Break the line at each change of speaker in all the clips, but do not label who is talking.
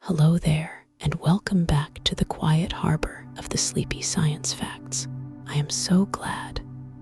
Hello there, and welcome back to the quiet harbor of the sleepy science facts. I am so glad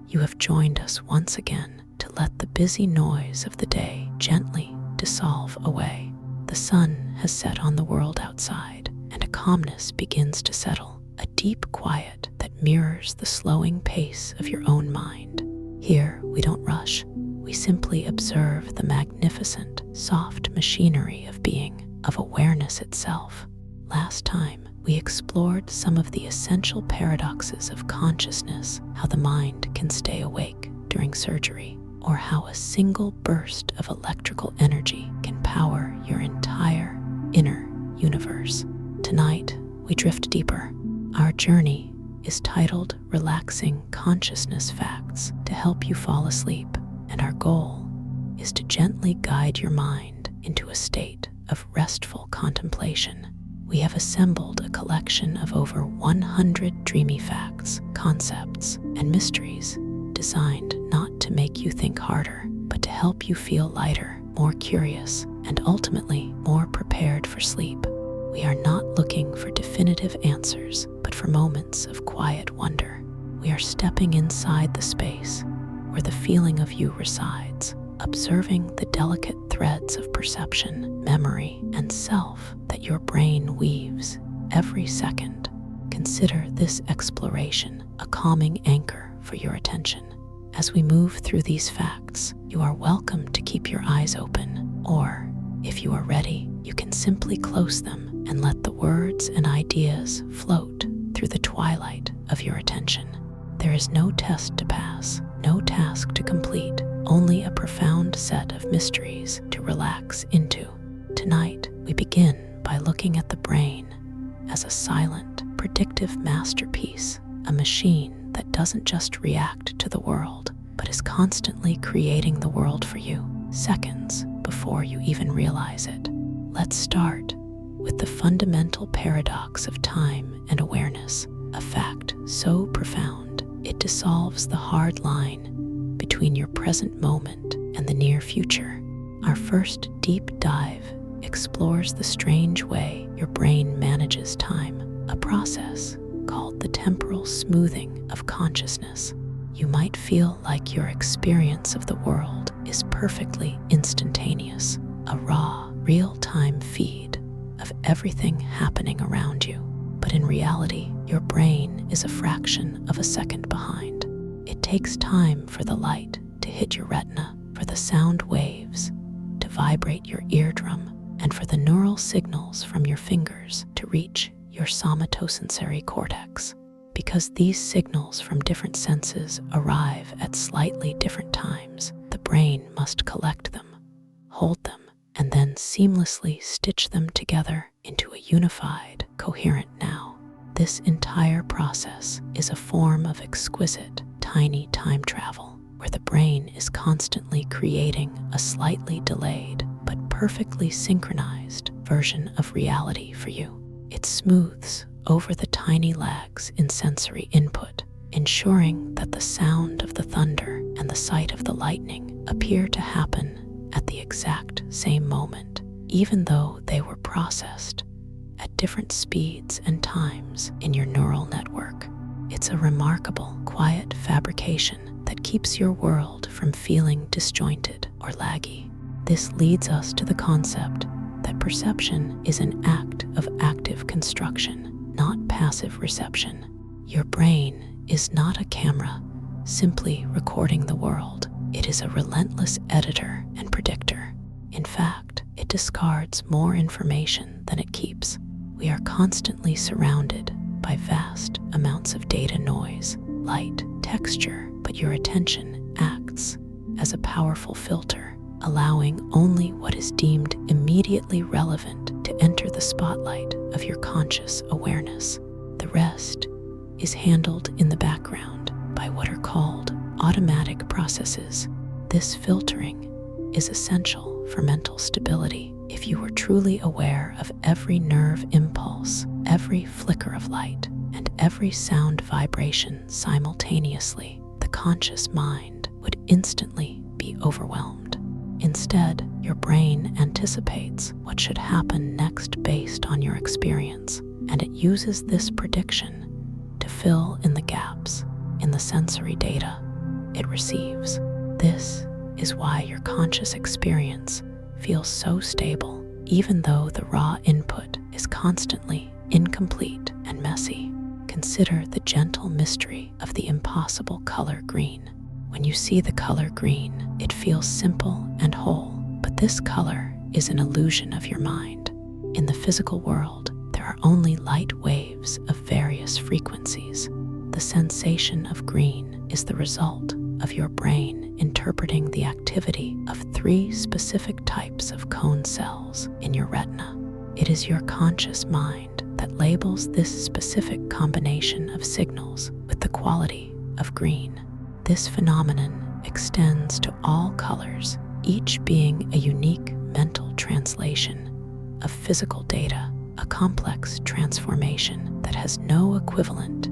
you have joined us once again to let the busy noise of the day gently dissolve away. The sun has set on the world outside, and a calmness begins to settle, a deep quiet that mirrors the slowing pace of your own mind. Here, we don't rush. We simply observe the magnificent, soft machinery of being, of awareness itself. Last time, we explored some of the essential paradoxes of consciousness, how the mind can stay awake during surgery, or how a single burst of electrical energy can power your entire inner universe. Tonight, we drift deeper. Our journey is titled Relaxing Consciousness Facts to help you fall asleep, and our goal is to gently guide your mind into a state of restful contemplation. We have assembled a collection of over 100 dreamy facts, concepts, and mysteries designed not to make you think harder, but to help you feel lighter, more curious, and ultimately more prepared for sleep. We are not looking for definitive answers, but for moments of quiet wonder. We are stepping inside the space where the feeling of you resides, observing the delicate threads of perception, memory, and self that your brain weaves every second. Consider this exploration a calming anchor for your attention. As we move through these facts, you are welcome to keep your eyes open, or, if you are ready, you can simply close them and let the words and ideas float through the twilight of your attention. There is no test to pass, no task to complete, only a profound set of mysteries to relax into. Tonight, we begin by looking at the brain as a silent, predictive masterpiece, a machine that doesn't just react to the world, but is constantly creating the world for you, seconds before you even realize it. Let's start with the fundamental paradox of time and awareness, a fact so profound it dissolves the hard line between your present moment and the near future. Our first deep dive explores the strange way your brain manages time, a process called the temporal smoothing of consciousness. You might feel like your experience of the world is perfectly instantaneous, a raw, real-time feed of everything happening around you. But in reality, your brain is a fraction of a second behind. It takes time for the light to hit your retina, for the sound waves to vibrate your eardrum, and for the neural signals from your fingers to reach your somatosensory cortex. Because these signals from different senses arrive at slightly different times, the brain must collect them, hold them, and then seamlessly stitch them together into a unified, coherent now. This entire process is a form of exquisite, tiny time travel, where the brain is constantly creating a slightly delayed but perfectly synchronized version of reality for you. It smooths over the tiny lags in sensory input, ensuring that the sound of the thunder and the sight of the lightning appear to happen at the exact same moment, even though they were processed at different speeds and times in your neural network. It's a remarkable, quiet fabrication that keeps your world from feeling disjointed or laggy. This leads us to the concept that perception is an act of active construction, not passive reception. Your brain is not a camera simply recording the world. It is a relentless editor and predictor. In fact, it discards more information than it keeps. We are constantly surrounded by vast amounts of data noise, light, texture, but your attention acts as a powerful filter, allowing only what is deemed immediately relevant to enter the spotlight of your conscious awareness. The rest is handled in the background by what are called automatic processes. This filtering is essential for mental stability. If you were truly aware of every nerve impulse, every flicker of light, and every sound vibration simultaneously, the conscious mind would instantly be overwhelmed. Instead, your brain anticipates what should happen next based on your experience, and it uses this prediction to fill in the gaps in the sensory data it receives. This is why your conscious experience feels so stable, even though the raw input is constantly incomplete and messy. Consider the gentle mystery of the impossible color green. When you see the color green, it feels simple and whole, but this color is an illusion of your mind. In the physical world, there are only light waves of various frequencies. The sensation of green is the result of your brain interpreting the activity of 3 specific types of cone cells in your retina. It is your conscious mind that labels this specific combination of signals with the quality of green. This phenomenon extends to all colors, each being a unique mental translation of physical data, a complex transformation that has no equivalent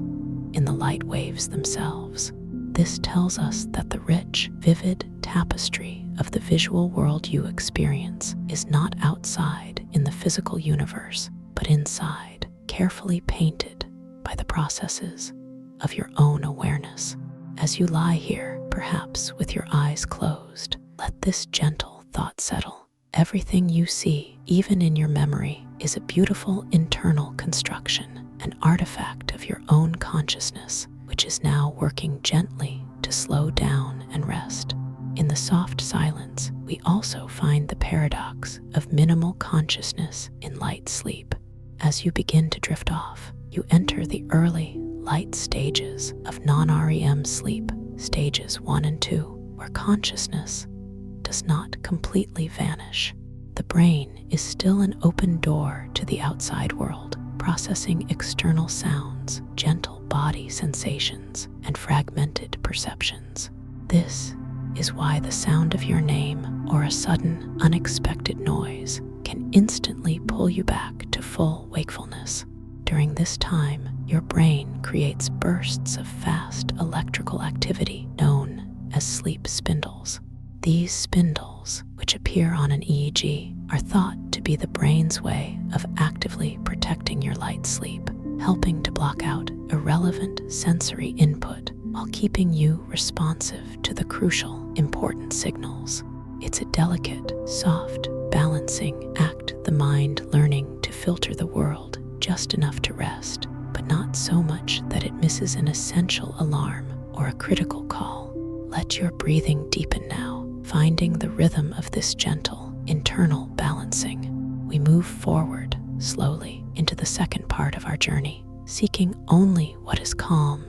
in the light waves themselves. This tells us that the rich, vivid tapestry of the visual world you experience is not outside in the physical universe, but inside, carefully painted by the processes of your own awareness. As you lie here, perhaps with your eyes closed, let this gentle thought settle. Everything you see, even in your memory, is a beautiful internal construction, an artifact of your own consciousness, which is now working gently to slow down and rest. In the soft silence, we also find the paradox of minimal consciousness in light sleep. As you begin to drift off, you enter the early, light stages of non-REM sleep, stages 1 and 2, where consciousness does not completely vanish. The brain is still an open door to the outside world, processing external sounds, gentle body sensations, and fragmented perceptions. This is why the sound of your name or a sudden, unexpected noise can instantly pull you back to full wakefulness. During this time, your brain creates bursts of fast electrical activity known as sleep spindles. These spindles, which appear on an EEG, are thought to be the brain's way of actively protecting your light sleep, helping to block out irrelevant sensory input while keeping you responsive to the crucial, important signals. It's a delicate, soft, balancing act, the mind learning to filter the world just enough to rest, but not so much that it misses an essential alarm or a critical call. Let your breathing deepen now, finding the rhythm of this gentle, internal balancing. We move forward, slowly, into the second part of our journey, seeking only what is calm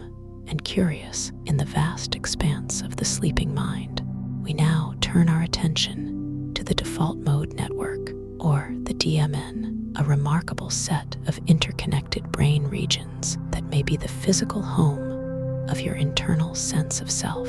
and curious in the vast expanse of the sleeping mind. We now turn our attention to the default mode network, or the DMN, a remarkable set of interconnected brain regions that may be the physical home of your internal sense of self.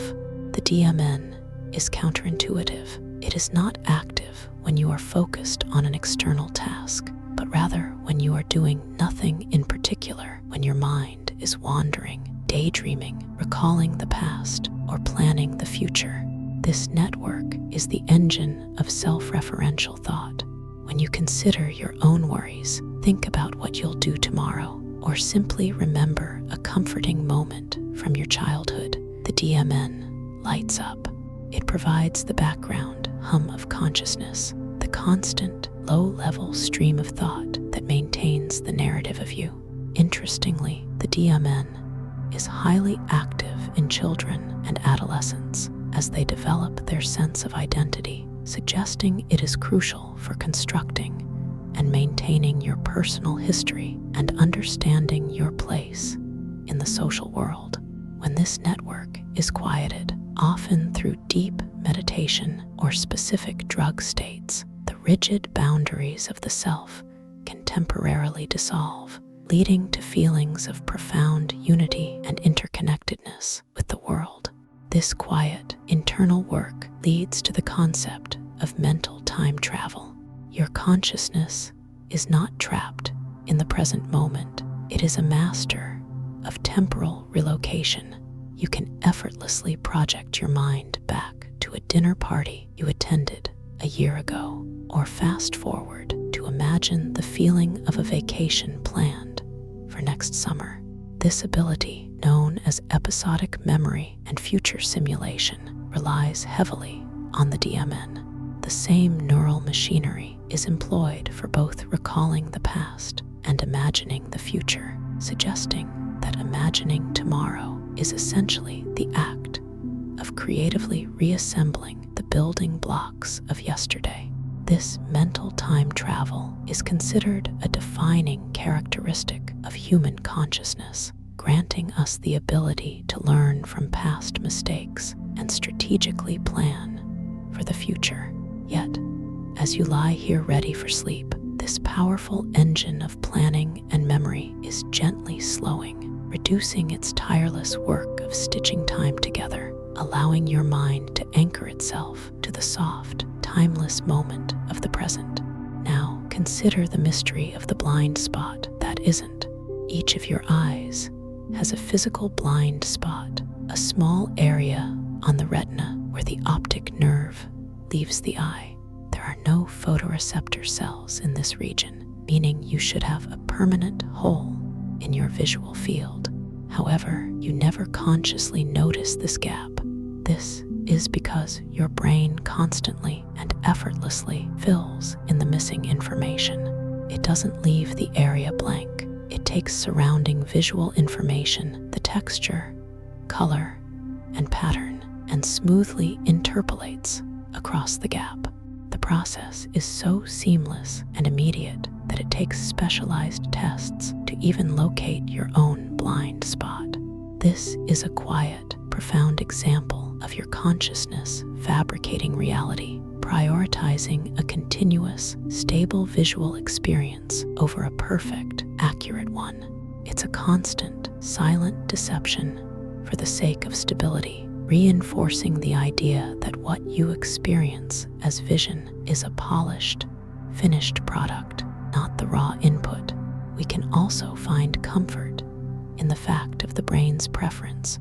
The DMN is counterintuitive. It is not active when you are focused on an external task, but rather when you are doing nothing in particular, when your mind is wandering, daydreaming, recalling the past, or planning the future. This network is the engine of self-referential thought. When you consider your own worries, think about what you'll do tomorrow, or simply remember a comforting moment from your childhood, the DMN lights up. It provides the background hum of consciousness, the constant, low-level stream of thought that maintains the narrative of you. Interestingly, the DMN is highly active in children and adolescents as they develop their sense of identity, suggesting it is crucial for constructing and maintaining your personal history and understanding your place in the social world. When this network is quieted, often through deep meditation or specific drug states, the rigid boundaries of the self can temporarily dissolve, leading to feelings of profound unity and interconnectedness with the world. This quiet, internal work leads to the concept of mental time travel. Your consciousness is not trapped in the present moment. It is a master of temporal relocation. You can effortlessly project your mind back to a dinner party you attended a year ago, or fast forward to imagine the feeling of a vacation planned for next summer. This ability, known as episodic memory and future simulation, relies heavily on the DMN. The same neural machinery is employed for both recalling the past and imagining the future, suggesting that imagining tomorrow is essentially the act of creatively reassembling the building blocks of yesterday. This mental time travel is considered a defining characteristic of human consciousness, granting us the ability to learn from past mistakes and strategically plan for the future. Yet, as you lie here ready for sleep, this powerful engine of planning and memory is gently slowing, reducing its tireless work of stitching time together, allowing your mind to anchor itself to the soft, timeless moment of the present. Now, consider the mystery of the blind spot that isn't. Each of your eyes has a physical blind spot, a small area on the retina where the optic nerve leaves the eye. There are no photoreceptor cells in this region, meaning you should have a permanent hole in your visual field. However, you never consciously notice this gap. This is because your brain constantly and effortlessly fills in the missing information. It doesn't leave the area blank. It takes surrounding visual information, the texture, color, and pattern, and smoothly interpolates across the gap. The process is so seamless and immediate that it takes specialized tests to even locate your own blind spot. This is a quiet, profound example of your consciousness fabricating reality, prioritizing a continuous, stable visual experience over a perfect, accurate one. It's a constant, silent deception for the sake of stability, reinforcing the idea that what you experience as vision is a polished, finished product, not the raw input. We can also find comfort in the fact of the brain's preference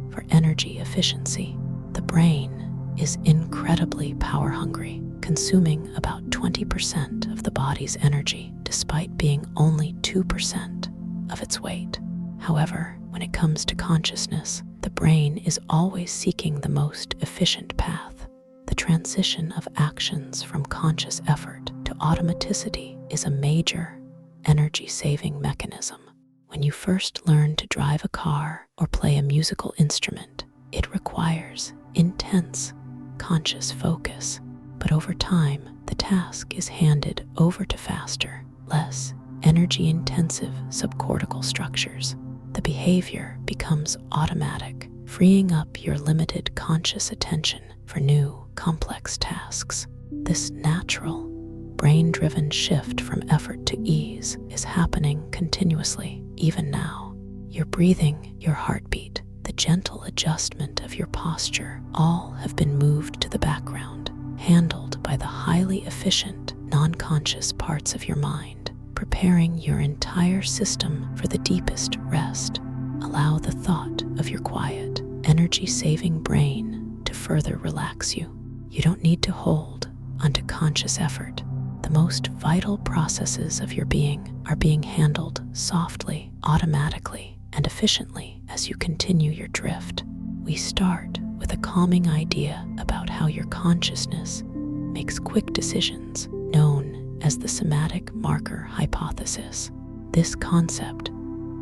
for energy efficiency. The brain is incredibly power-hungry, consuming about 20% of the body's energy, despite being only 2% of its weight. However, when it comes to consciousness, the brain is always seeking the most efficient path. The transition of actions from conscious effort to automaticity is a major energy-saving mechanism. When you first learn to drive a car or play a musical instrument, it requires intense, conscious focus. But over time, the task is handed over to faster, less energy-intensive subcortical structures. The behavior becomes automatic, freeing up your limited conscious attention for new, complex tasks. This natural, brain-driven shift from effort to ease is happening continuously, even now. Your breathing, your heartbeat, the gentle adjustment of your posture, all have been moved to the background, handled by the highly efficient, non-conscious parts of your mind, preparing your entire system for the deepest rest. Allow the thought of your quiet, energy-saving brain to further relax you. You don't need to hold onto conscious effort. The most vital processes of your being are being handled softly, automatically, and efficiently as you continue your drift. We start with a calming idea about how your consciousness makes quick decisions, known as the somatic marker hypothesis. This concept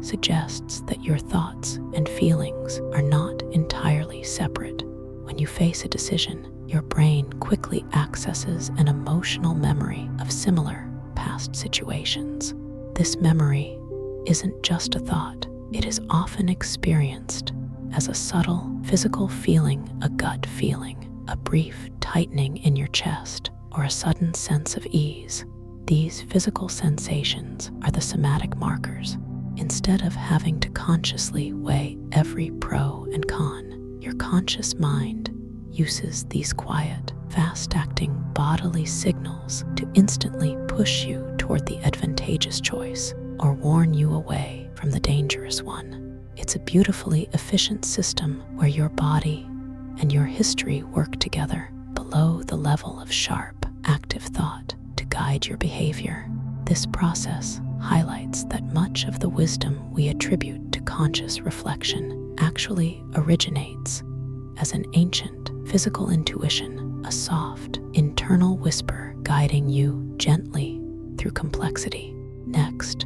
suggests that your thoughts and feelings are not entirely separate. When you face a decision, your brain quickly accesses an emotional memory of similar past situations. This memory isn't just a thought. It is often experienced as a subtle physical feeling, a gut feeling, a brief tightening in your chest, or a sudden sense of ease. These physical sensations are the somatic markers. Instead of having to consciously weigh every pro and con, your conscious mind uses these quiet, fast-acting bodily signals to instantly push you toward the advantageous choice or warn you away from the dangerous one. It's a beautifully efficient system where your body and your history work together below the level of sharp, active thought to guide your behavior. This process highlights that much of the wisdom we attribute to conscious reflection actually originates as an ancient physical intuition, a soft internal whisper guiding you gently through complexity. Next,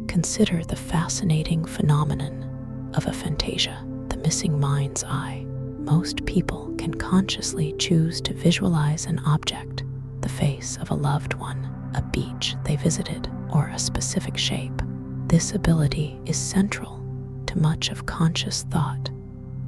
consider the fascinating phenomenon of aphantasia, the missing mind's eye. Most people can consciously choose to visualize an object, the face of a loved one, a beach they visited, or a specific shape. This ability is central to much of conscious thought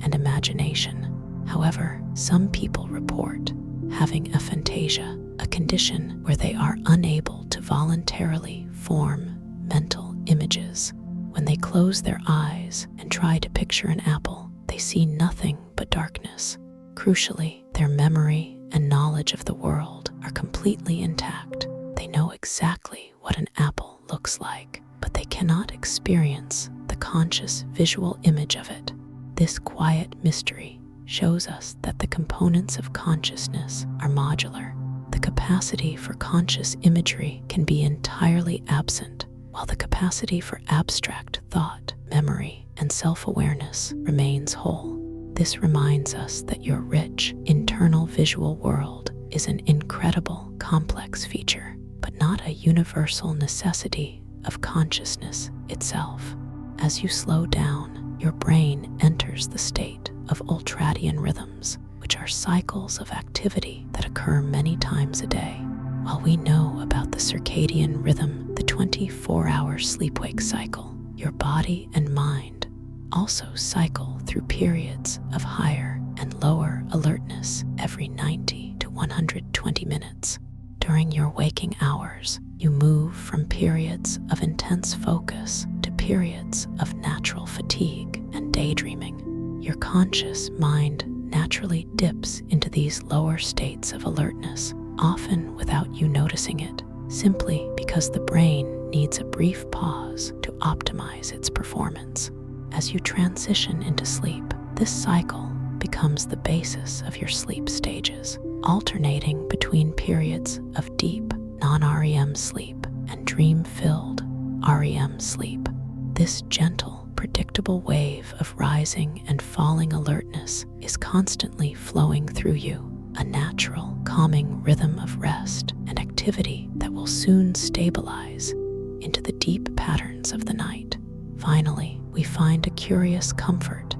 and imagination. However, some people report having aphantasia, a condition where they are unable to voluntarily form mental images. When they close their eyes and try to picture an apple, they see nothing but darkness. Crucially, their memory and knowledge of the world are completely intact. They know exactly what an apple looks like, but they cannot experience the conscious visual image of it. This quiet mystery shows us that the components of consciousness are modular. The capacity for conscious imagery can be entirely absent, while the capacity for abstract thought, memory, and self-awareness remains whole. This reminds us that your rich, internal visual world is an incredible, complex feature, but not a universal necessity of consciousness itself. As you slow down, your brain enters the state of ultradian rhythms, which are cycles of activity that occur many times a day. While we know about the circadian rhythm, the 24-hour sleep-wake cycle, your body and mind also cycle through periods of higher and lower alertness every 90 to 120 minutes. During your waking hours, you move from periods of intense focus to periods of natural fatigue and daydreaming. Your conscious mind naturally dips into these lower states of alertness, often without you noticing it, simply because the brain needs a brief pause to optimize its performance. As you transition into sleep, this cycle becomes the basis of your sleep stages, alternating between periods of deep, non-REM sleep and dream-filled REM sleep. This gentle, predictable wave of rising and falling alertness is constantly flowing through you, a natural, calming rhythm of rest and activity that will soon stabilize into the deep patterns of the night. Finally, we find a curious comfort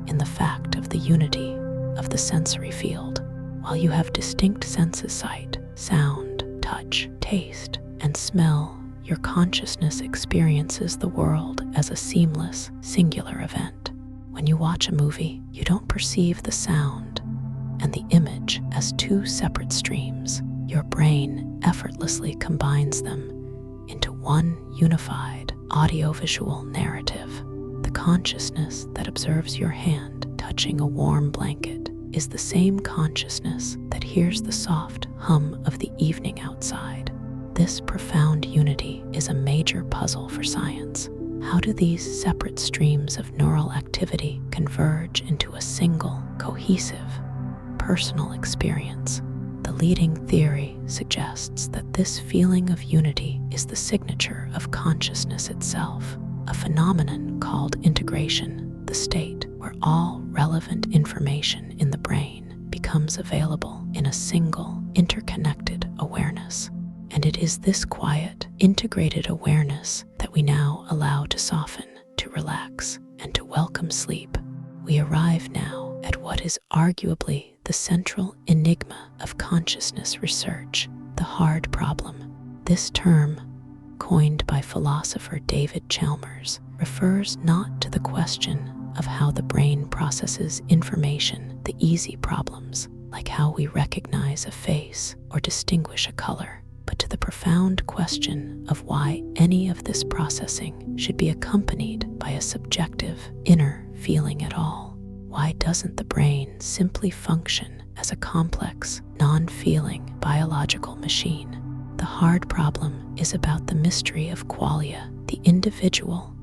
in the fact of the unity of the sensory field. While you have distinct senses, sight, sound, touch, taste, and smell, your consciousness experiences the world as a seamless, singular event. When you watch a movie, you don't perceive the sound and the image as two separate streams. Your brain effortlessly combines them into one unified audiovisual narrative. The consciousness that observes your hand touching a warm blanket is the same consciousness that hears the soft hum of the evening outside. This profound unity is a major puzzle for science. How do these separate streams of neural activity converge into a single, cohesive, personal experience? The leading theory suggests that this feeling of unity is the signature of consciousness itself, a phenomenon called integration, the state where all relevant information in the brain becomes available in a single, interconnected awareness. And it is this quiet, integrated awareness that we now allow to soften, to relax, and to welcome sleep. We arrive now at what is arguably the central enigma of consciousness research, the hard problem. This term, coined by philosopher David Chalmers, refers not to the question of how the brain processes information, the easy problems, like how we recognize a face or distinguish a color, but to the profound question of why any of this processing should be accompanied by a subjective, inner feeling at all. Why doesn't the brain simply function as a complex, non-feeling biological machine? The hard problem is about the mystery of qualia, the individual,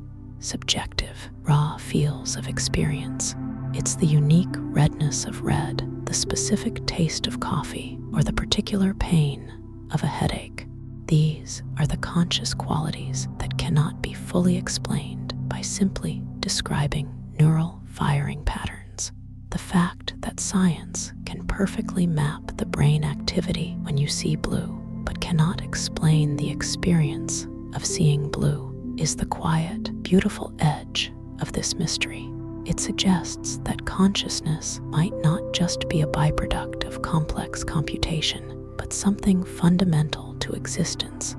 subjective, raw feels of experience. It's the unique redness of red, the specific taste of coffee, or the particular pain of a headache. These are the conscious qualities that cannot be fully explained by simply describing neural firing patterns. The fact that science can perfectly map the brain activity when you see blue, but cannot explain the experience of seeing blue, is the quiet, beautiful edge of this mystery. It suggests that consciousness might not just be a byproduct of complex computation, but something fundamental to existence.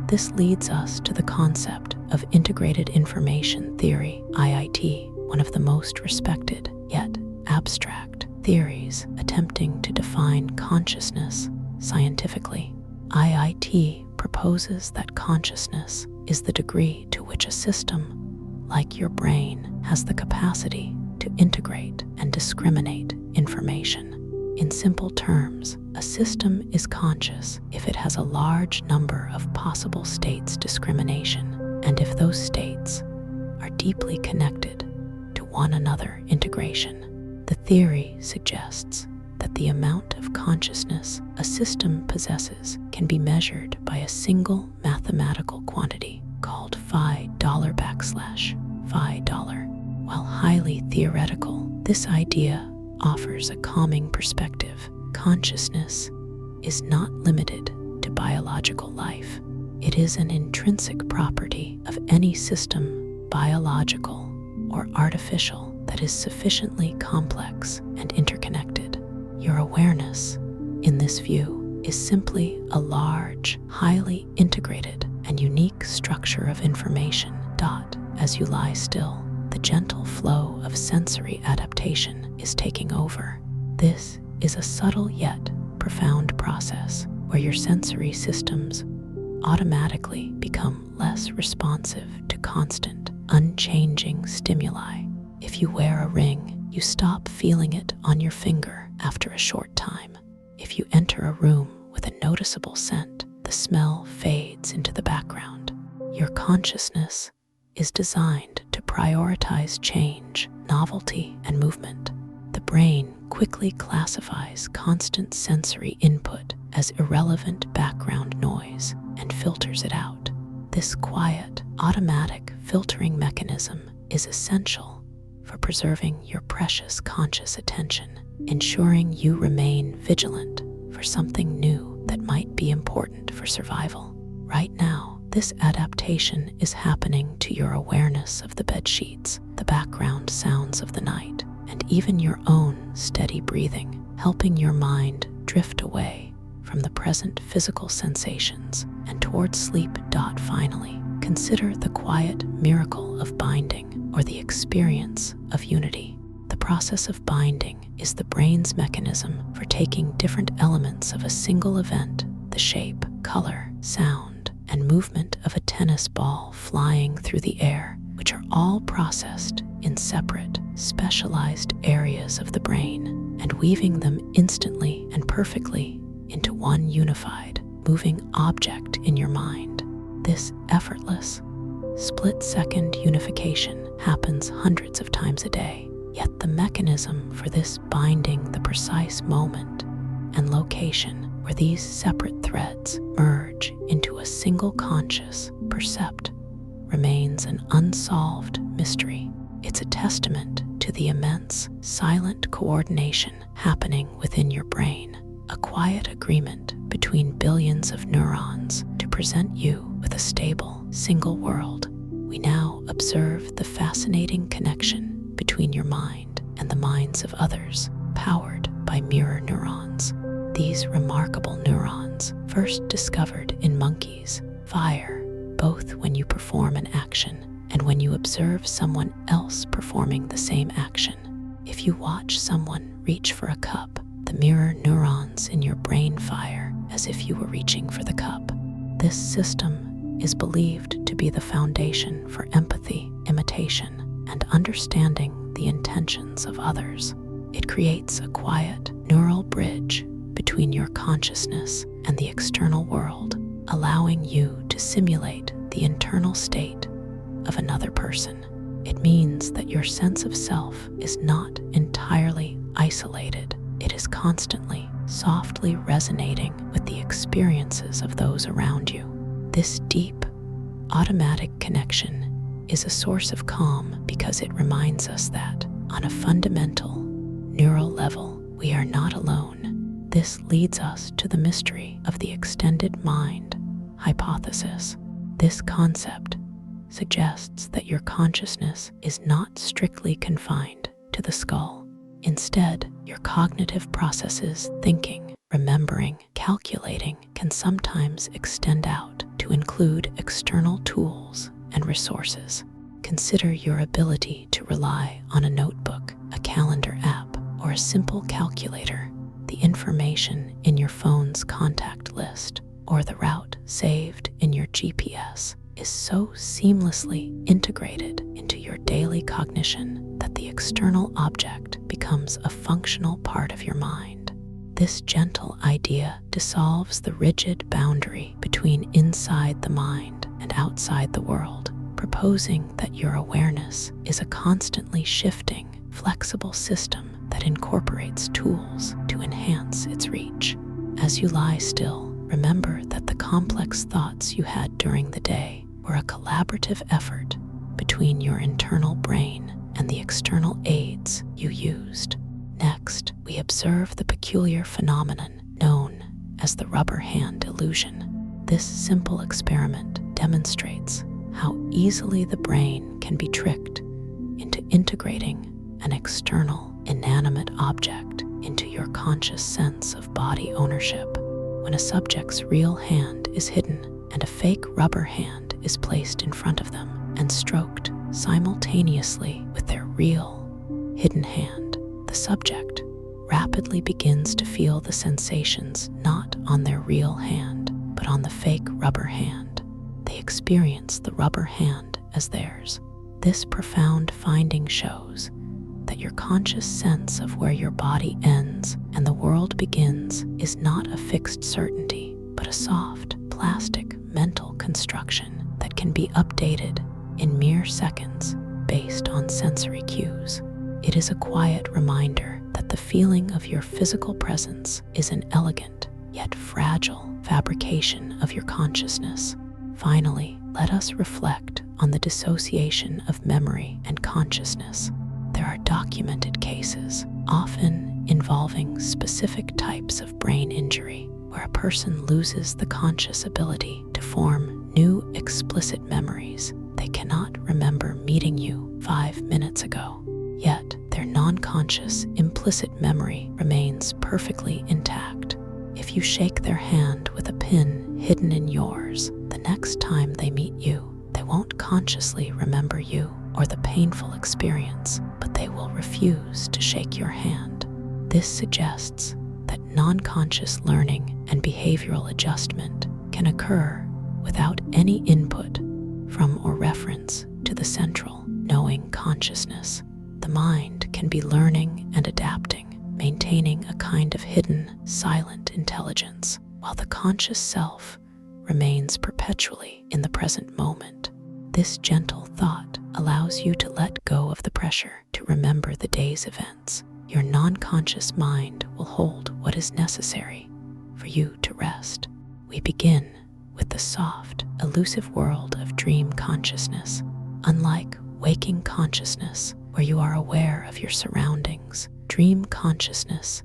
This leads us to the concept of integrated information theory, IIT, one of the most respected yet abstract theories attempting to define consciousness scientifically. IIT proposes that consciousness is the degree to which a system, like your brain, has the capacity to integrate and discriminate information. In simple terms, a system is conscious if it has a large number of possible states discrimination, and if those states are deeply connected to one another integration. The theory suggests that the amount of consciousness a system possesses can be measured by a single mathematical quantity called phi $phi. While highly theoretical, this idea offers a calming perspective. Consciousness is not limited to biological life. It is an intrinsic property of any system, biological or artificial, that is sufficiently complex and interconnected. Your awareness, in this view, is simply a large, highly integrated, and unique structure of information. As you lie still, the gentle flow of sensory adaptation is taking over. This is a subtle yet profound process where your sensory systems automatically become less responsive to constant, unchanging stimuli. If you wear a ring, you stop feeling it on your finger after a short time. If you enter a room with a noticeable scent, the smell fades into the background. Your consciousness is designed to prioritize change, novelty, and movement. The brain quickly classifies constant sensory input as irrelevant background noise and filters it out. This quiet, automatic filtering mechanism is essential for preserving your precious conscious attention, ensuring you remain vigilant for something new that might be important for survival. Right now, this adaptation is happening to your awareness of the bed sheets, the background sounds of the night, and even your own steady breathing, helping your mind drift away from the present physical sensations and towards sleep. Finally, consider the quiet miracle of binding, or the experience of unity. The process of binding is the brain's mechanism for taking different elements of a single event, the shape, color, sound, and movement of a tennis ball flying through the air, which are all processed in separate, specialized areas of the brain, and weaving them instantly and perfectly into one unified, moving object in your mind. This effortless, split-second unification happens hundreds of times a day, yet the mechanism for this binding, the precise moment and location where these separate threads merge into a single conscious percept, remains an unsolved mystery. It's a testament to the immense, silent coordination happening within your brain, a quiet agreement between billions of neurons to present you with a stable, single world. We now observe the fascinating connection between your mind and the minds of others, powered by mirror neurons. These remarkable neurons, first discovered in monkeys, fire both when you perform an action and when you observe someone else performing the same action. If you watch someone reach for a cup, the mirror neurons in your brain fire as if you were reaching for the cup. This system is believed to be the foundation for empathy, imitation, and understanding the intentions of others. It creates a quiet, neural bridge between your consciousness and the external world, allowing you to simulate the internal state of another person. It means that your sense of self is not entirely isolated. It is constantly softly resonating with the experiences of those around you. This deep, automatic connection is a source of calm because it reminds us that, on a fundamental, neural level, we are not alone. This leads us to the mystery of the extended mind hypothesis. This concept suggests that your consciousness is not strictly confined to the skull. Instead, your cognitive processes, thinking, remembering, calculating, can sometimes extend out to include external tools and resources. Consider your ability to rely on a notebook, a calendar app, or a simple calculator, the information in your phone's contact list, or the route saved in your GPS is so seamlessly integrated into your daily cognition that the external object becomes a functional part of your mind. This gentle idea dissolves the rigid boundary between inside the mind and outside the world, proposing that your awareness is a constantly shifting, flexible system that incorporates tools to enhance its reach. As you lie still, remember that the complex thoughts you had during the day were a collaborative effort between your internal brain and the external aids you used. Next, we observe the peculiar phenomenon known as the rubber hand illusion. This simple experiment demonstrates how easily the brain can be tricked into integrating an external, inanimate object into your conscious sense of body ownership. When a subject's real hand is hidden and a fake rubber hand is placed in front of them and stroked simultaneously with their real, hidden hand, the subject rapidly begins to feel the sensations not on their real hand, but on the fake rubber hand. They experience the rubber hand as theirs. This profound finding shows that your conscious sense of where your body ends and the world begins is not a fixed certainty, but a soft, plastic, mental construction that can be updated in mere seconds based on sensory cues. It is a quiet reminder that the feeling of your physical presence is an elegant yet fragile fabrication of your consciousness. Finally, let us reflect on the dissociation of memory and consciousness. There are documented cases, often involving specific types of brain injury, where a person loses the conscious ability to form new explicit memories. They cannot remember meeting you 5 minutes ago, yet their non-conscious implicit memory remains perfectly intact. If you shake their hand with a pin hidden in yours, the next time they meet you, they won't consciously remember you or the painful experience, but they will refuse to shake your hand. This suggests that non-conscious learning and behavioral adjustment can occur without any input from or reference to the central knowing consciousness. The mind can be learning and adapting, maintaining a kind of hidden, silent intelligence, while the conscious self remains perpetually in the present moment. This gentle thought allows you to let go of the pressure to remember the day's events. Your non-conscious mind will hold what is necessary for you to rest. We begin with the soft, elusive world of dream consciousness. Unlike waking consciousness, where you are aware of your surroundings, dream consciousness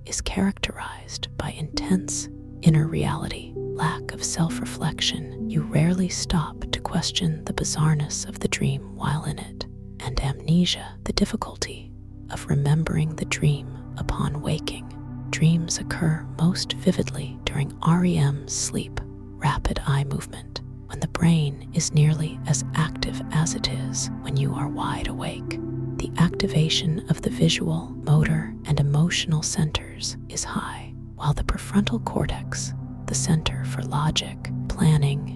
is characterized by intense inner reality, lack of self-reflection. You rarely stop to question the bizarreness of the dream while in it, and amnesia, the difficulty of remembering the dream upon waking. Dreams occur most vividly during REM sleep, rapid eye movement, when the brain is nearly as active as it is when you are wide awake. The activation of the visual, motor, and emotional centers is high, while the prefrontal cortex, the center for logic, planning,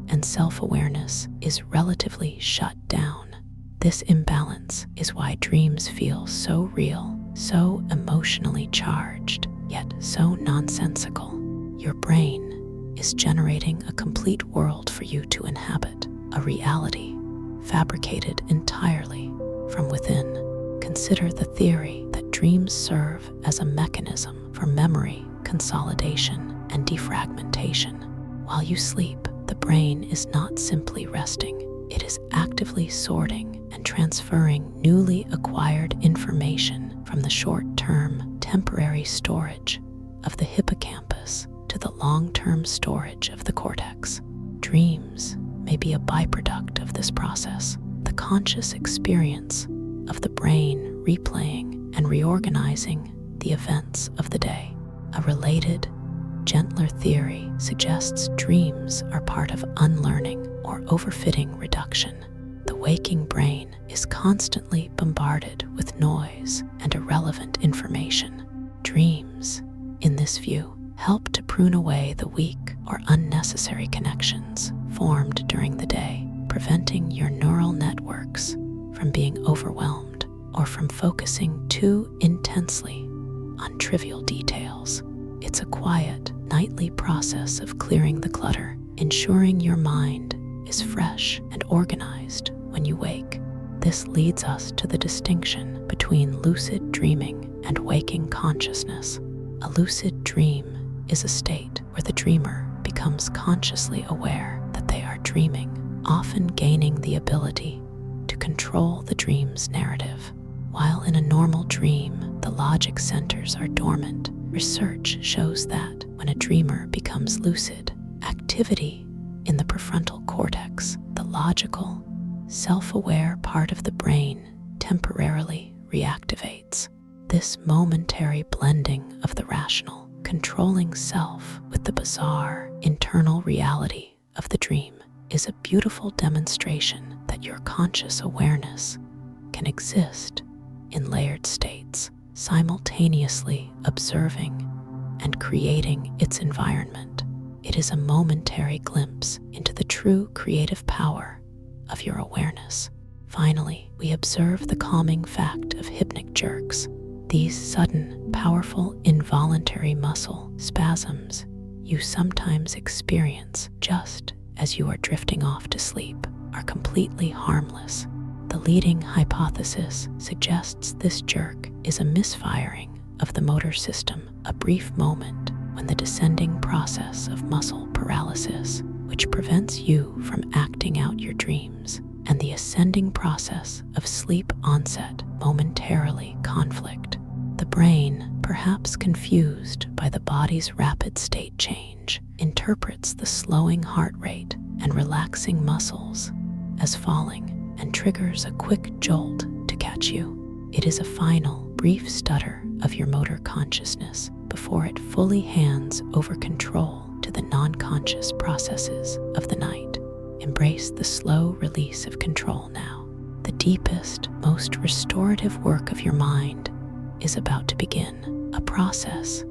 and self-awareness, is relatively shut down. This imbalance is why dreams feel so real, so emotionally charged, yet so nonsensical. Your brain is generating a complete world for you to inhabit, a reality fabricated entirely from within. Consider the theory that dreams serve as a mechanism for memory consolidation, and defragmentation. While you sleep, the brain is not simply resting. It is actively sorting and transferring newly acquired information from the short-term, temporary storage of the hippocampus to the long-term storage of the cortex. Dreams may be a byproduct of this process, the conscious experience of the brain replaying and reorganizing the events of the day. A related, gentler theory suggests dreams are part of unlearning or overfitting reduction. The waking brain is constantly bombarded with noise and irrelevant information. Dreams, in this view, help to prune away the weak or unnecessary connections formed during the day, preventing your neural networks from being overwhelmed or from focusing too intensely on trivial details. It's a quiet, nightly process of clearing the clutter, ensuring your mind is fresh and organized when you wake. This leads us to the distinction between lucid dreaming and waking consciousness. A lucid dream is a state where the dreamer becomes consciously aware that they are dreaming, often gaining the ability to control the dream's narrative. While in a normal dream, the logic centers are dormant, research shows that when a dreamer becomes lucid, activity in the prefrontal cortex, the logical, self-aware part of the brain, temporarily reactivates. This momentary blending of the rational, controlling self with the bizarre, internal reality of the dream is a beautiful demonstration that your conscious awareness can exist in layered states, simultaneously observing and creating its environment. It is a momentary glimpse into the true creative power of your awareness. Finally, we observe the calming fact of hypnic jerks. These sudden, powerful, involuntary muscle spasms you sometimes experience just as you are drifting off to sleep are completely harmless. The leading hypothesis suggests this jerk is a misfiring of the motor system, a brief moment when the descending process of muscle paralysis, which prevents you from acting out your dreams, and the ascending process of sleep onset momentarily conflict. The brain, perhaps confused by the body's rapid state change, interprets the slowing heart rate and relaxing muscles as falling and triggers a quick jolt to catch you. It is a final, brief stutter of your motor consciousness before it fully hands over control to the non-conscious processes of the night. Embrace the slow release of control now. The deepest, most restorative work of your mind is about to begin, a process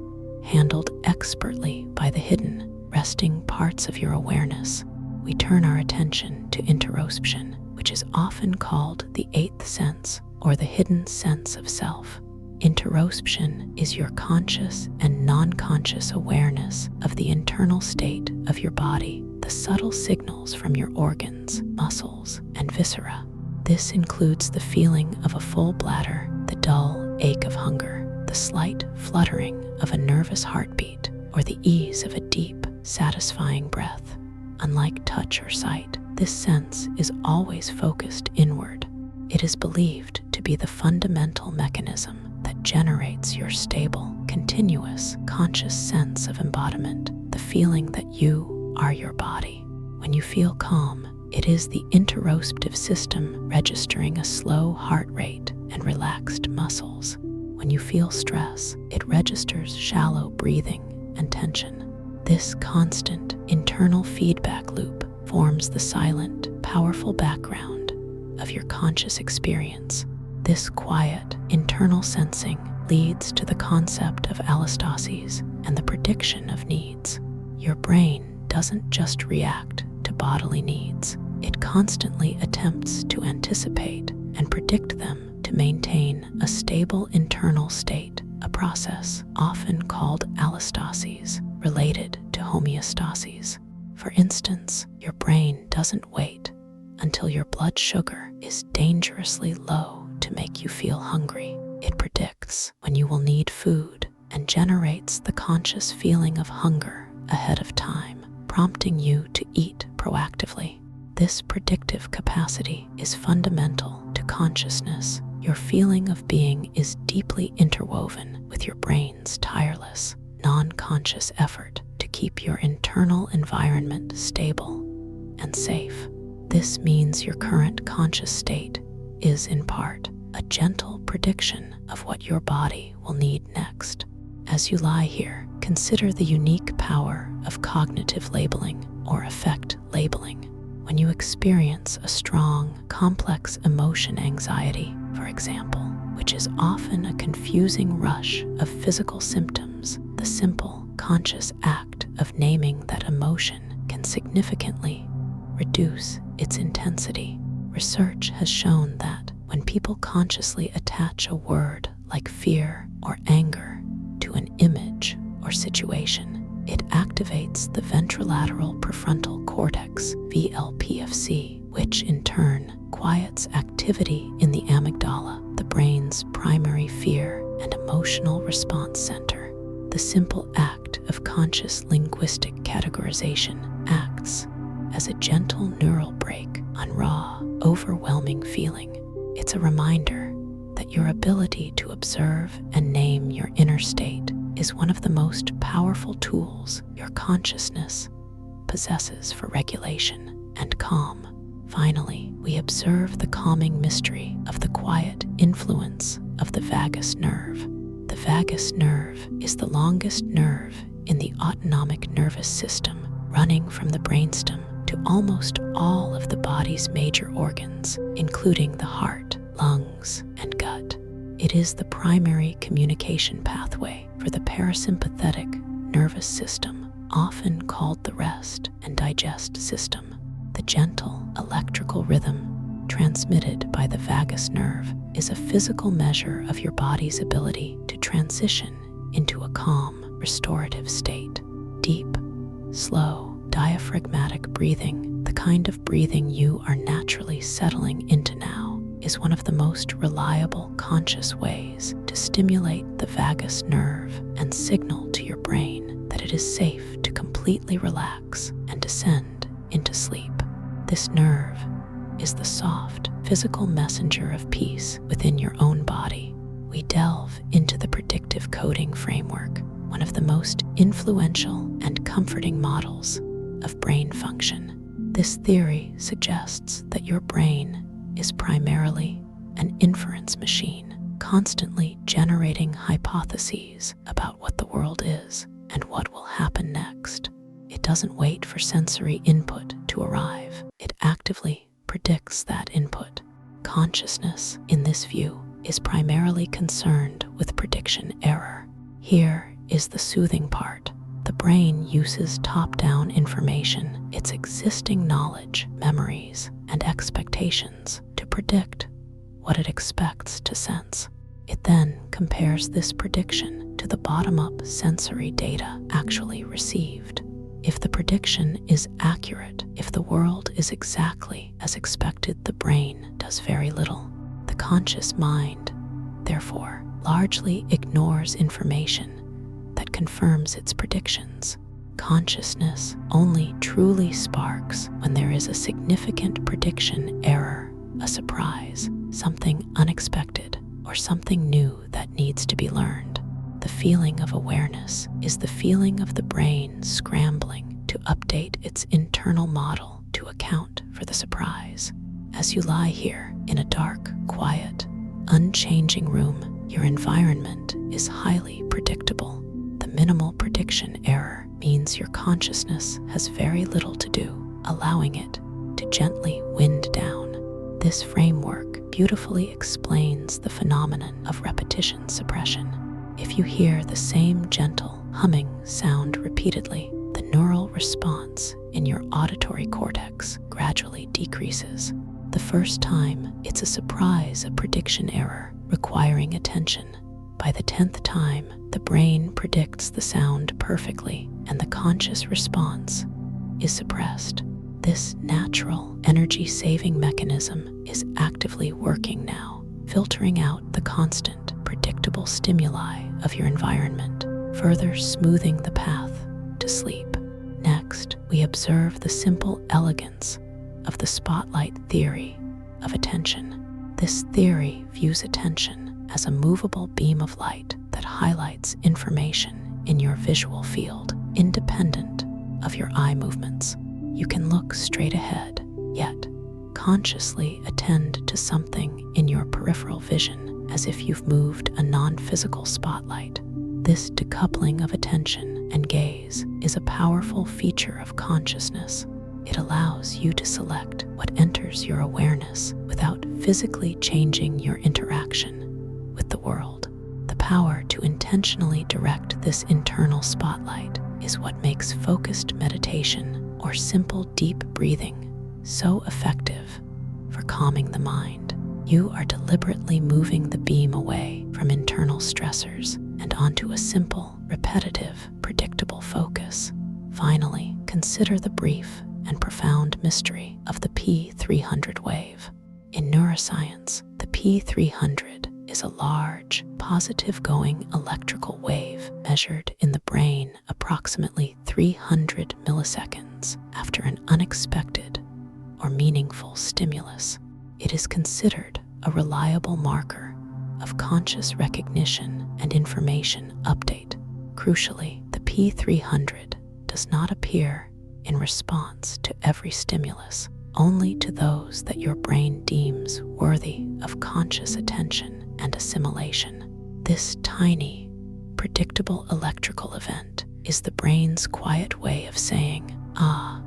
handled expertly by the hidden, resting parts of your awareness. We turn our attention to interospection, which is often called the eighth sense or the hidden sense of self. Interospection is your conscious and non-conscious awareness of the internal state of your body, the subtle signals from your organs, muscles, and viscera. This includes the feeling of a full bladder, the dull ache of hunger, the slight fluttering of a nervous heartbeat, or the ease of a deep, satisfying breath. Unlike touch or sight, this sense is always focused inward. It is believed to be the fundamental mechanism that generates your stable, continuous, conscious sense of embodiment, the feeling that you are your body. When you feel calm, it is the interoceptive system registering a slow heart rate and relaxed muscles. When you feel stress, it registers shallow breathing and tension. This constant internal feedback loop forms the silent, powerful background of your conscious experience. This quiet, internal sensing leads to the concept of allostases and the prediction of needs. Your brain doesn't just react to bodily needs, it constantly attempts to anticipate and predict them to maintain a stable internal state, a process often called allostases, related to homeostases. For instance, your brain doesn't wait until your blood sugar is dangerously low to make you feel hungry. It predicts when you will need food and generates the conscious feeling of hunger ahead of time, prompting you to eat proactively. This predictive capacity is fundamental to consciousness. Your feeling of being is deeply interwoven with your brain's tireless, non-conscious effort to keep your internal environment stable and safe. This means your current conscious state is, in part, a gentle prediction of what your body will need next. As you lie here, consider the unique power of cognitive labeling or affect labeling. When you experience a strong, complex emotion, anxiety, for example, which is often a confusing rush of physical symptoms, the simple, conscious act of naming that emotion can significantly reduce its intensity. Research has shown that when people consciously attach a word like fear or anger to an image or situation, it activates the ventrolateral prefrontal cortex, VLPFC, which in turn quiets activity in the amygdala, the brain's primary fear and emotional response center. The simple act of conscious linguistic categorization acts as a gentle neural brake on raw, overwhelming feeling. It's a reminder that your ability to observe and name your inner state is one of the most powerful tools your consciousness possesses for regulation and calm. Finally, we observe the calming mystery of the quiet influence of the vagus nerve. The vagus nerve is the longest nerve in the autonomic nervous system, running from the brainstem to almost all of the body's major organs, including the heart, lungs, and gut. It is the primary communication pathway for the parasympathetic nervous system, often called the rest and digest system. The gentle electrical rhythm transmitted by the vagus nerve is a physical measure of your body's ability to transition into a calm, restorative state. Deep, slow, diaphragmatic breathing, the kind of breathing you are naturally settling into now, is one of the most reliable conscious ways to stimulate the vagus nerve and signal to your brain that it is safe to completely relax and descend into sleep. This nerve is the soft, physical messenger of peace within your own body. We delve into the predictive coding framework, one of the most influential and comforting models of brain function. This theory suggests that your brain is primarily an inference machine, constantly generating hypotheses about what the world is and what will happen next. It doesn't wait for sensory input to arrive. It actively predicts that input. Consciousness, in this view, is primarily concerned with prediction error. Here is the soothing part. The brain uses top-down information, its existing knowledge, memories, and expectations to predict what it expects to sense. It then compares this prediction to the bottom-up sensory data actually received. If the prediction is accurate, if the world is exactly as expected, the brain does very little. The conscious mind, therefore, largely ignores information that confirms its predictions. Consciousness only truly sparks when there is a significant prediction error, a surprise, something unexpected, or something new that needs to be learned. The feeling of awareness is the feeling of the brain scrambling to update its internal model to account for the surprise. As you lie here in a dark, quiet, unchanging room, your environment is highly predictable. The minimal prediction error means your consciousness has very little to do, allowing it to gently wind down. This framework beautifully explains the phenomenon of repetition suppression. If you hear the same gentle humming sound repeatedly, the neural response in your auditory cortex gradually decreases. The first time, it's a surprise, a prediction error requiring attention. By the 10th time, the brain predicts the sound perfectly, and the conscious response is suppressed. This natural energy-saving mechanism is actively working now, filtering out the constant, predictable stimuli of your environment, further smoothing the path to sleep. Next, we observe the simple elegance of the spotlight theory of attention. This theory views attention as a movable beam of light that highlights information in your visual field, independent of your eye movements. You can look straight ahead, yet consciously attend to something in your peripheral vision as if you've moved a non-physical spotlight. This decoupling of attention and gaze is a powerful feature of consciousness. It allows you to select what enters your awareness without physically changing your interaction with the world. The power to intentionally direct this internal spotlight is what makes focused meditation or simple deep breathing so effective for calming the mind. You are deliberately moving the beam away from internal stressors and onto a simple, repetitive, predictable focus. Finally, consider the brief and profound mystery of the P300 wave. In neuroscience, the P300 is a large, positive-going electrical wave measured in the brain approximately 300 milliseconds after an unexpected or meaningful stimulus. It is considered a reliable marker of conscious recognition and information update. Crucially, the P300 does not appear in response to every stimulus, only to those that your brain deems worthy of conscious attention and assimilation. This tiny, predictable electrical event is the brain's quiet way of saying,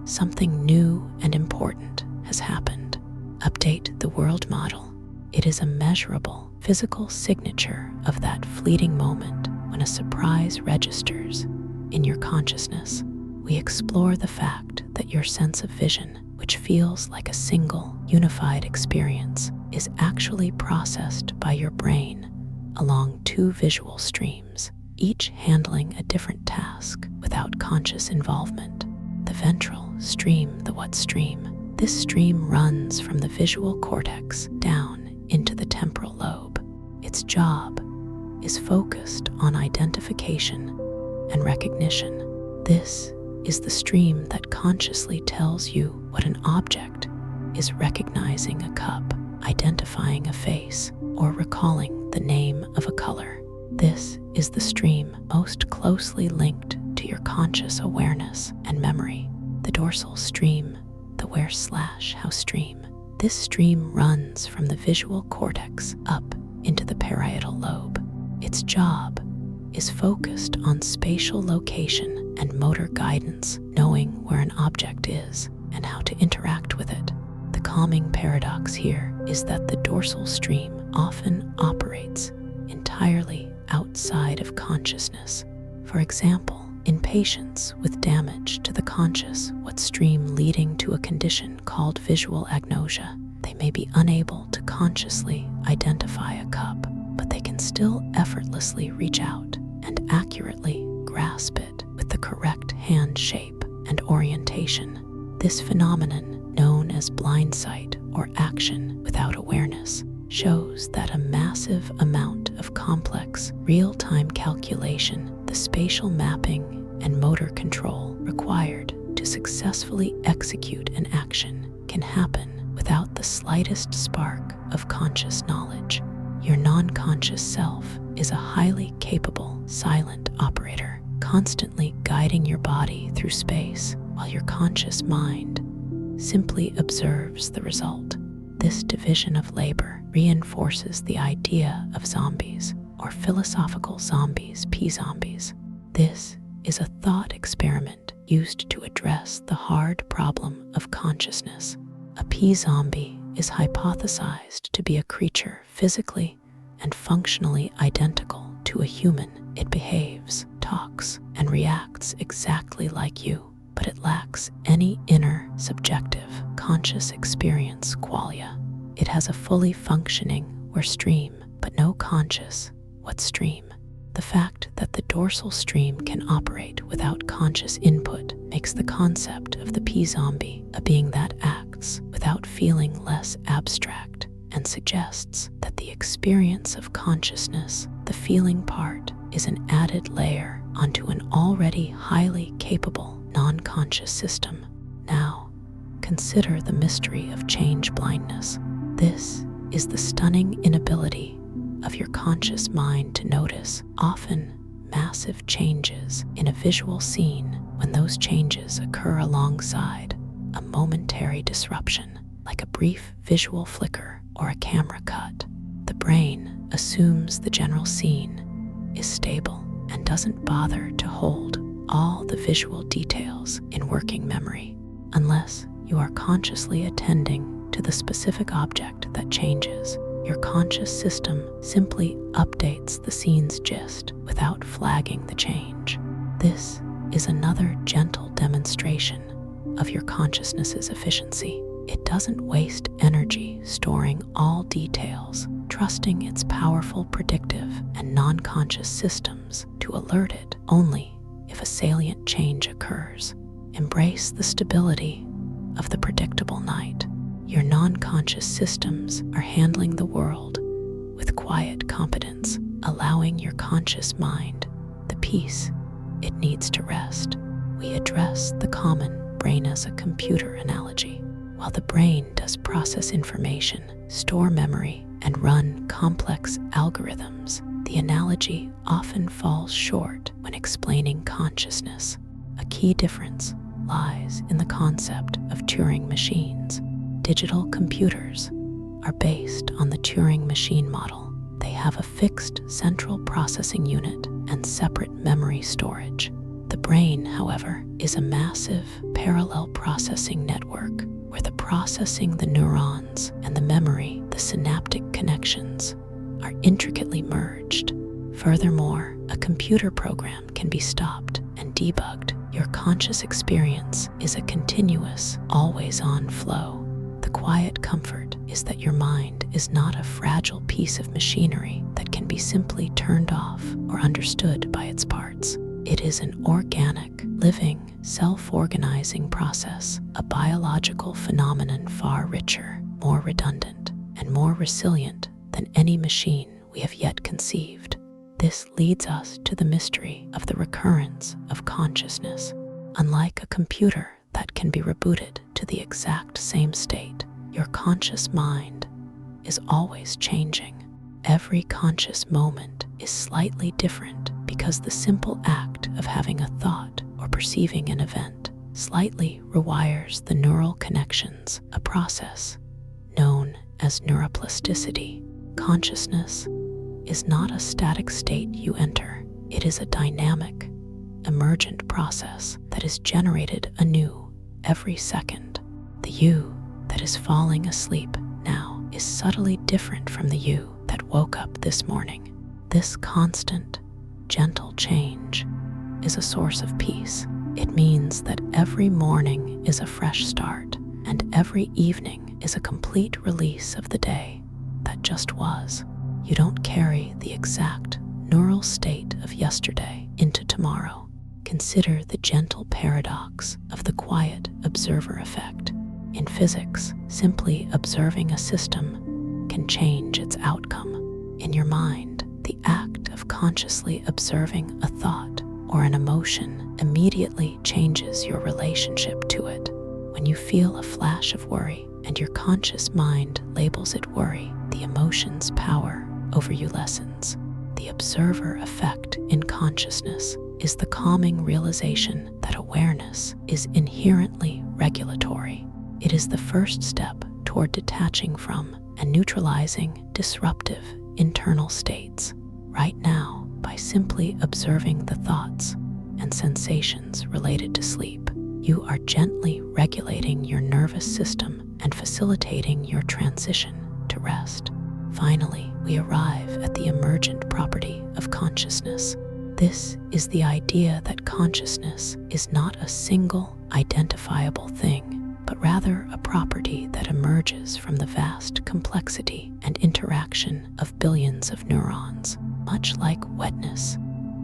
something new and important has happened. Update the world model. It is a measurable physical signature of that fleeting moment when a surprise registers in your consciousness. We explore the fact that your sense of vision, which feels like a single, unified experience, is actually processed by your brain along two visual streams, each handling a different task without conscious involvement. The ventral stream, the what stream. This stream runs from the visual cortex down into the temporal lobe. Its job is focused on identification and recognition. This is the stream that consciously tells you what an object is: recognizing a cup, identifying a face, or recalling the name of a color. This is the stream most closely linked to your conscious awareness and memory. The dorsal stream, the where/how stream. This stream runs from the visual cortex up into the parietal lobe. Its job is focused on spatial location and motor guidance, knowing where an object is and how to interact with it. The calming paradox here is that the dorsal stream often operates entirely outside of consciousness. For example, in patients with damage to the conscious what stream leading to a condition called visual agnosia, they may be unable to consciously identify a cup, but they can still effortlessly reach out and accurately grasp it with the correct hand shape and orientation. This phenomenon, known as blind sight or action without awareness, shows that a massive amount of complex, real-time calculation, the spatial mapping and motor control required to successfully execute an action, can happen without the slightest spark of conscious knowledge. Your non-conscious self is a highly capable, silent operator, constantly guiding your body through space, while your conscious mind simply observes the result. This division of labor reinforces the idea of zombies, or philosophical zombies, P-zombies. This is a thought experiment used to address the hard problem of consciousness. A P-zombie is hypothesized to be a creature physically and functionally identical to a human. It behaves, talks, and reacts exactly like you, but it lacks any inner, subjective, conscious experience qualia. It has a fully functioning where stream, but no conscious what stream. The fact that the dorsal stream can operate without conscious input makes the concept of the P-zombie a being that acts without feeling less abstract, and suggests that the experience of consciousness, the feeling part, is an added layer onto an already highly capable non-conscious system. Now, consider the mystery of change blindness. This is the stunning inability of your conscious mind to notice often massive changes in a visual scene when those changes occur alongside a momentary disruption, like a brief visual flicker or a camera cut. The brain assumes the general scene is stable and doesn't bother to hold all the visual details in working memory, unless you are consciously attending to the specific object that changes. Your conscious system simply updates the scene's gist without flagging the change. This is another gentle demonstration of your consciousness's efficiency. It doesn't waste energy storing all details, trusting its powerful predictive and non-conscious systems to alert it only if a salient change occurs. Embrace the stability of the predictable night. Your non-conscious systems are handling the world with quiet competence, allowing your conscious mind the peace it needs to rest. We address the common brain as a computer analogy. While the brain does process information, store memory, and run complex algorithms, the analogy often falls short when explaining consciousness. A key difference lies in the concept of Turing machines. Digital computers are based on the Turing machine model. They have a fixed central processing unit and separate memory storage. The brain, however, is a massive parallel processing network where the processing the neurons and the memory, the synaptic connections, are intricately merged. Furthermore, a computer program can be stopped and debugged. Your conscious experience is a continuous, always-on flow. The quiet comfort is that your mind is not a fragile piece of machinery that can be simply turned off or understood by its parts. It is an organic, living, self-organizing process, a biological phenomenon far richer, more redundant, and more resilient than any machine we have yet conceived. This leads us to the mystery of the recurrence of consciousness. Unlike a computer that can be rebooted to the exact same state, your conscious mind is always changing. Every conscious moment is slightly different because the simple act of having a thought or perceiving an event slightly rewires the neural connections, a process known as neuroplasticity. Consciousness is not a static state you enter. It is a dynamic, emergent process that is generated anew every second. The you that is falling asleep now is subtly different from the you that woke up this morning. This constant, gentle change is a source of peace. It means that every morning is a fresh start, and every evening is a complete release of the day that just was. You don't carry the exact neural state of yesterday into tomorrow. Consider the gentle paradox of the quiet observer effect. In physics, simply observing a system can change its outcome. In your mind, the act of consciously observing a thought or an emotion immediately changes your relationship to it. When you feel a flash of worry and your conscious mind labels it worry, the emotion's power over you lessens. The observer effect in consciousness is the calming realization that awareness is inherently regulatory. It is the first step toward detaching from and neutralizing disruptive internal states. Right now, by simply observing the thoughts and sensations related to sleep, you are gently regulating your nervous system and facilitating your transition to rest. Finally, we arrive at the emergent property of consciousness. This is the idea that consciousness is not a single, identifiable thing, but rather a property that emerges from the vast complexity and interaction of billions of neurons, much like wetness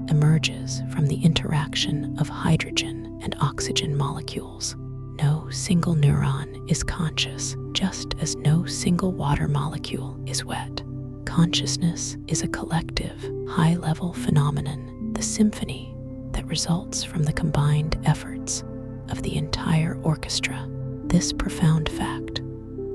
emerges from the interaction of hydrogen and oxygen molecules. No single neuron is conscious, just as no single water molecule is wet. Consciousness is a collective, high-level phenomenon, the symphony that results from the combined efforts of the entire orchestra. This profound fact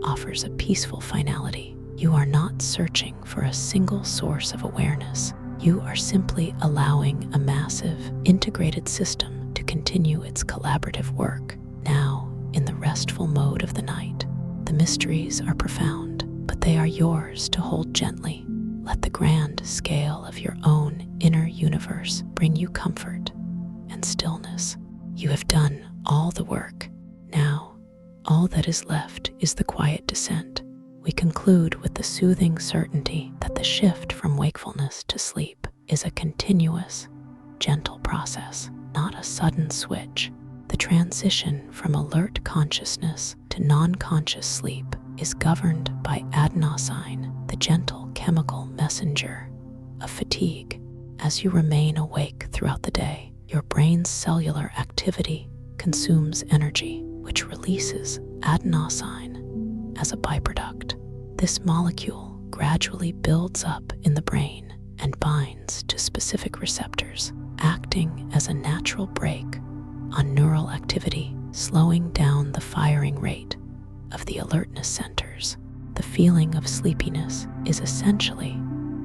offers a peaceful finality. You are not searching for a single source of awareness. You are simply allowing a massive, integrated system to continue its collaborative work. Now, in the restful mode of the night, the mysteries are profound, but they are yours to hold gently. Let the grand scale of your own inner universe bring you comfort and stillness. You have done all the work. Now, all that is left is the quiet descent. We conclude with the soothing certainty that the shift from wakefulness to sleep is a continuous, gentle process, not a sudden switch. The transition from alert consciousness to non-conscious sleep is governed by adenosine, the gentle chemical messenger of fatigue. As you remain awake throughout the day, your brain's cellular activity consumes energy, which releases adenosine as a byproduct. This molecule gradually builds up in the brain and binds to specific receptors, acting as a natural brake on neural activity, slowing down the firing rate of the alertness centers. The feeling of sleepiness is essentially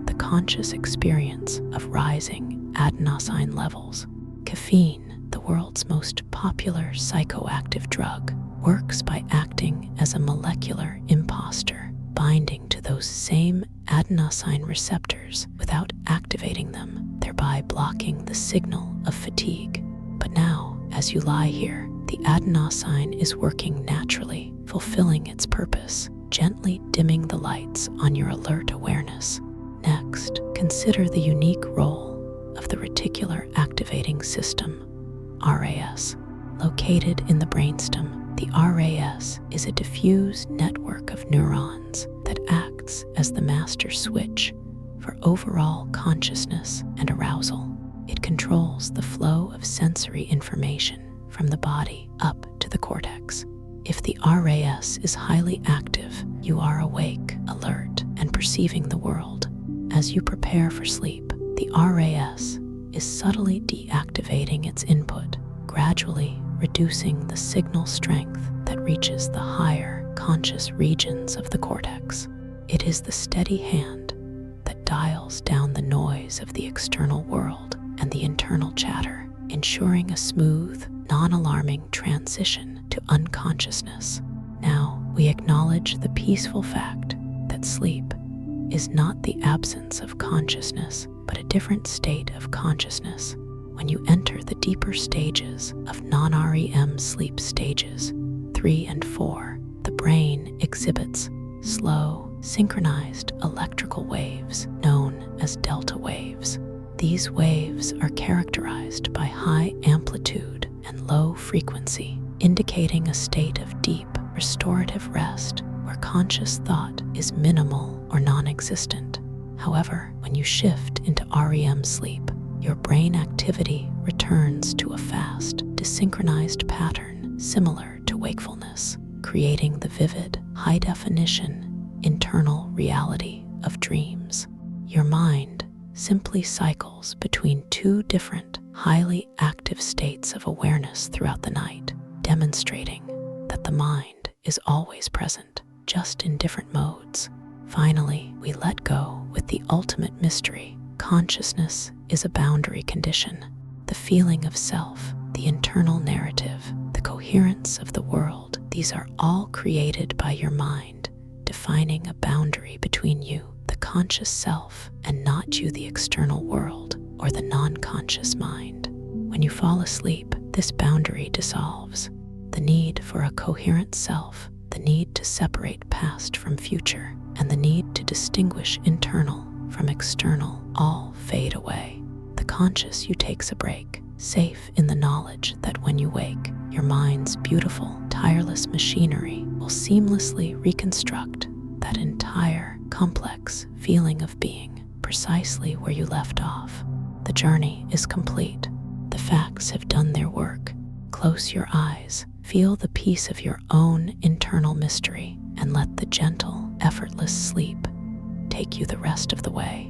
the conscious experience of rising adenosine levels. Caffeine, the world's most popular psychoactive drug, works by acting as a molecular imposter, binding to those same adenosine receptors without activating them, thereby blocking the signal of fatigue. But now, as you lie here, the adenosine is working naturally, fulfilling its purpose, gently dimming the lights on your alert awareness. Next, consider the unique role of the reticular activating system, RAS. Located in the brainstem, the RAS is a diffuse network of neurons that acts as the master switch for overall consciousness and arousal. It controls the flow of sensory information from the body up to the cortex. If the RAS is highly active, you are awake, alert, and perceiving the world. As you prepare for sleep, the RAS is subtly deactivating its input, gradually reducing the signal strength that reaches the higher conscious regions of the cortex. It is the steady hand that dials down the noise of the external world and the internal chatter, ensuring a smooth, non-alarming transition to unconsciousness. Now, we acknowledge the peaceful fact that sleep is not the absence of consciousness, but a different state of consciousness. When you enter the deeper stages of non-REM sleep stages 3 and 4, the brain exhibits slow, synchronized electrical waves known as delta waves. These waves are characterized by high amplitude and low frequency, indicating a state of deep, restorative rest where conscious thought is minimal or non-existent. However, when you shift into REM sleep, your brain activity returns to a fast, desynchronized pattern similar to wakefulness, creating the vivid, high-definition, internal reality of dreams. Your mind simply cycles between two different, highly active states of awareness throughout the night, demonstrating that the mind is always present, just in different modes. Finally, we let go with the ultimate mystery. Consciousness is a boundary condition. The feeling of self, the internal narrative, the coherence of the world, these are all created by your mind, defining a boundary between you, the conscious self, and not you, the external world, or the non-conscious mind. When you fall asleep, this boundary dissolves. The need for a coherent self, the need to separate past from future, and the need to distinguish internal from external all fade away. The conscious you takes a break, safe in the knowledge that when you wake, your mind's beautiful, tireless machinery will seamlessly reconstruct that entire, complex feeling of being precisely where you left off. The journey is complete. The facts have done their work. Close your eyes, feel the peace of your own internal mystery, and let the gentle, effortless sleep take you the rest of the way.